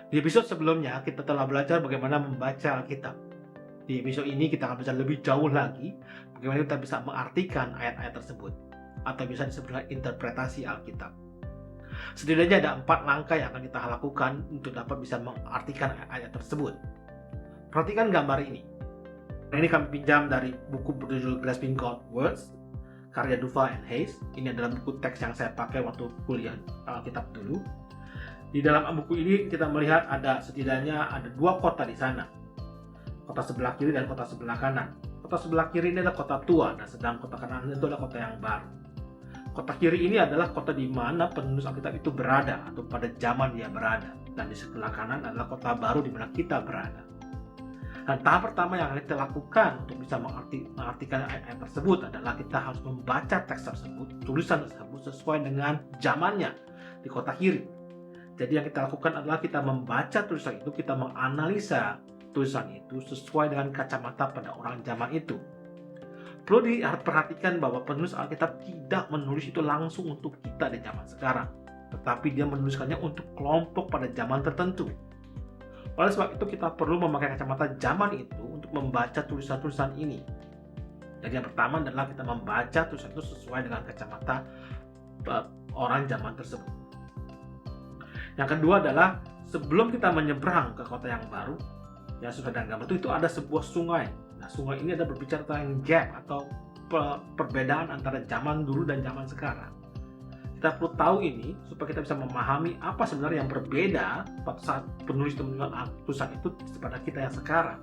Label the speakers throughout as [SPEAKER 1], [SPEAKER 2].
[SPEAKER 1] Di episode sebelumnya, kita telah belajar bagaimana membaca Alkitab. Di episode ini, kita akan belajar lebih jauh lagi bagaimana kita bisa mengartikan ayat-ayat tersebut, atau bisa disebut dengan interpretasi Alkitab. Setidaknya ada 4 langkah yang akan kita lakukan untuk dapat bisa mengartikan ayat-ayat tersebut. Perhatikan gambar ini. Ini kami pinjam dari buku berjudul Grasping God's Words, karya Duval and Hayes. Ini adalah buku teks yang saya pakai waktu kuliah Alkitab dulu. Di dalam buku ini kita melihat setidaknya ada 2 kota di sana. Kota sebelah kiri dan kota sebelah kanan. Kota sebelah kiri ini adalah kota tua, dan sedang kota kanan itu adalah kota yang baru. Kota kiri ini adalah kota di mana penulis Alkitab itu berada, atau pada zaman dia berada. Dan di sebelah kanan adalah kota baru di mana kita berada. Dan tahap pertama yang kita lakukan untuk bisa mengartikan ayat-ayat tersebut adalah kita harus membaca teks tersebut, tulisan tersebut sesuai dengan zamannya di kota kiri. Jadi yang kita lakukan adalah kita membaca tulisan itu, kita menganalisa tulisan itu sesuai dengan kacamata pada orang zaman itu. Perlu diperhatikan bahwa penulis Alkitab tidak menulis itu langsung untuk kita di zaman sekarang, tetapi dia menuliskannya untuk kelompok pada zaman tertentu. Oleh sebab itu kita perlu memakai kacamata zaman itu untuk membaca tulisan-tulisan ini. Jadi yang pertama adalah kita membaca tulisan itu sesuai dengan kacamata orang zaman tersebut. Yang kedua adalah sebelum kita menyeberang ke kota yang baru, yang sudah dengan gambar itu ada sebuah sungai. Nah, sungai ini ada berbicara tentang gap atau perbedaan antara zaman dulu dan zaman sekarang. Kita perlu tahu ini supaya kita bisa memahami apa sebenarnya yang berbeda pada saat penulis tulisan itu pada kita yang sekarang.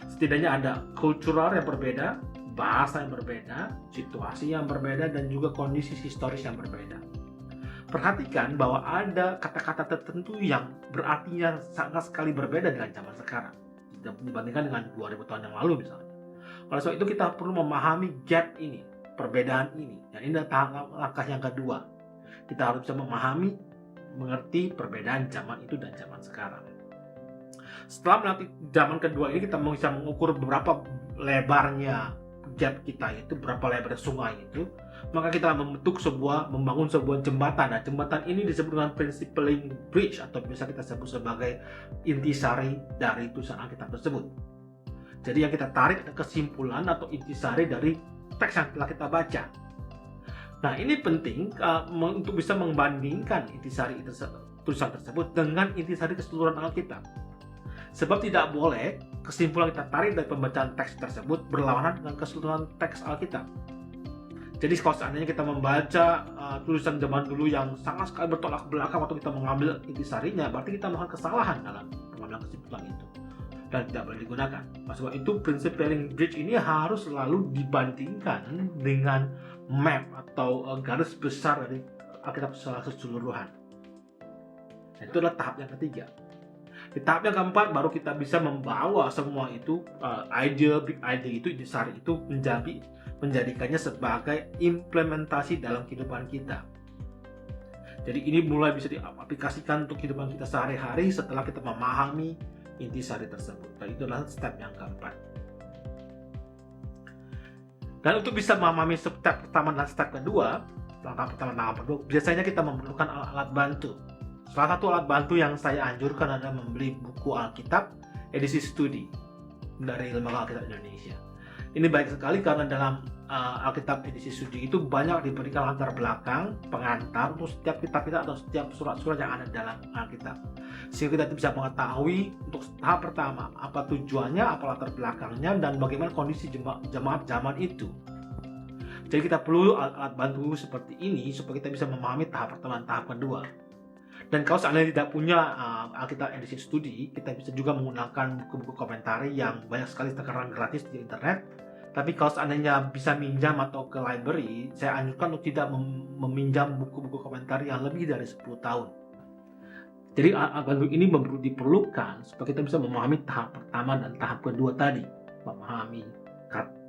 [SPEAKER 1] Setidaknya ada kultural yang berbeda, bahasa yang berbeda, situasi yang berbeda, dan juga kondisi historis yang berbeda. Perhatikan bahwa ada kata-kata tertentu yang berartinya sangat sekali berbeda dengan zaman sekarang dibandingkan dengan 2000 tahun yang lalu misalnya. Oleh sebab itu kita perlu memahami gap ini, perbedaan ini. Dan ini adalah langkah yang kedua. Kita harus bisa memahami, mengerti perbedaan zaman itu dan zaman sekarang. Setelah melatih zaman kedua ini, kita bisa mengukur berapa lebarnya gap kita, itu berapa lebar sungai itu, maka kita membangun sebuah jembatan. Nah, jembatan ini disebut dengan principling bridge, atau bisa kita sebut sebagai intisari dari tulisan Alkitab tersebut. Jadi yang kita tarik adalah kesimpulan atau intisari dari teks yang telah kita baca. Nah, ini penting untuk bisa membandingkan intisari tulisan tersebut dengan intisari keseluruhan Alkitab. Sebab tidak boleh kesimpulan kita tarik dari pembacaan teks tersebut berlawanan dengan keseluruhan teks Alkitab. Jadi kalau seandainya kita membaca tulisan zaman dulu yang sangat sekali bertolak belakang waktu kita mengambil intisarinya, berarti kita melakukan kesalahan dalam pengambilan kesimpulan itu dan tidak boleh digunakan. Sebab itu prinsip Principling Bridge ini harus selalu dibandingkan dengan map atau garis besar dari Alkitab secara keseluruhan. Dan itu adalah tahap yang ketiga. Di tahap yang keempat baru kita bisa membawa semua itu big idea itu, intisari itu menjadikannya sebagai implementasi dalam kehidupan kita. Jadi ini mulai bisa diaplikasikan untuk kehidupan kita sehari-hari setelah kita memahami intisari tersebut. Dan itu adalah step yang keempat. Dan untuk bisa memahami step pertama dan step kedua, langkah pertama dan langkah kedua, biasanya kita memerlukan alat bantu. Salah satu alat bantu yang saya anjurkan adalah membeli buku Alkitab edisi studi dari Lembaga Alkitab Indonesia. Ini baik sekali karena dalam Alkitab edisi studi itu banyak diberikan latar belakang, pengantar untuk setiap kitab-kitab atau setiap surat-surat yang ada dalam Alkitab. Sehingga kita bisa mengetahui untuk tahap pertama apa tujuannya, apa latar belakangnya, dan bagaimana kondisi jemaat zaman itu. Jadi kita perlu alat bantu seperti ini supaya kita bisa memahami tahap pertama dan tahap kedua. Dan kalau seandainya tidak punya Alkitab edisi studi, kita bisa juga menggunakan buku-buku komentari yang banyak sekali tersedia gratis di internet. Tapi kalau seandainya bisa minjam atau ke library, saya anjurkan untuk tidak meminjam buku-buku komentari yang lebih dari 10 tahun. Jadi alat bantu ini diperlukan supaya kita bisa memahami tahap pertama dan tahap kedua tadi. Memahami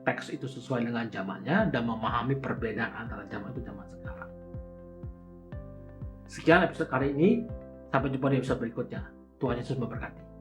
[SPEAKER 1] teks itu sesuai dengan zamannya dan memahami perbedaan antara zaman itu dan zaman sekarang. Sekian episode kali ini, sampai jumpa di episode berikutnya. Tuhan Yesus memberkati.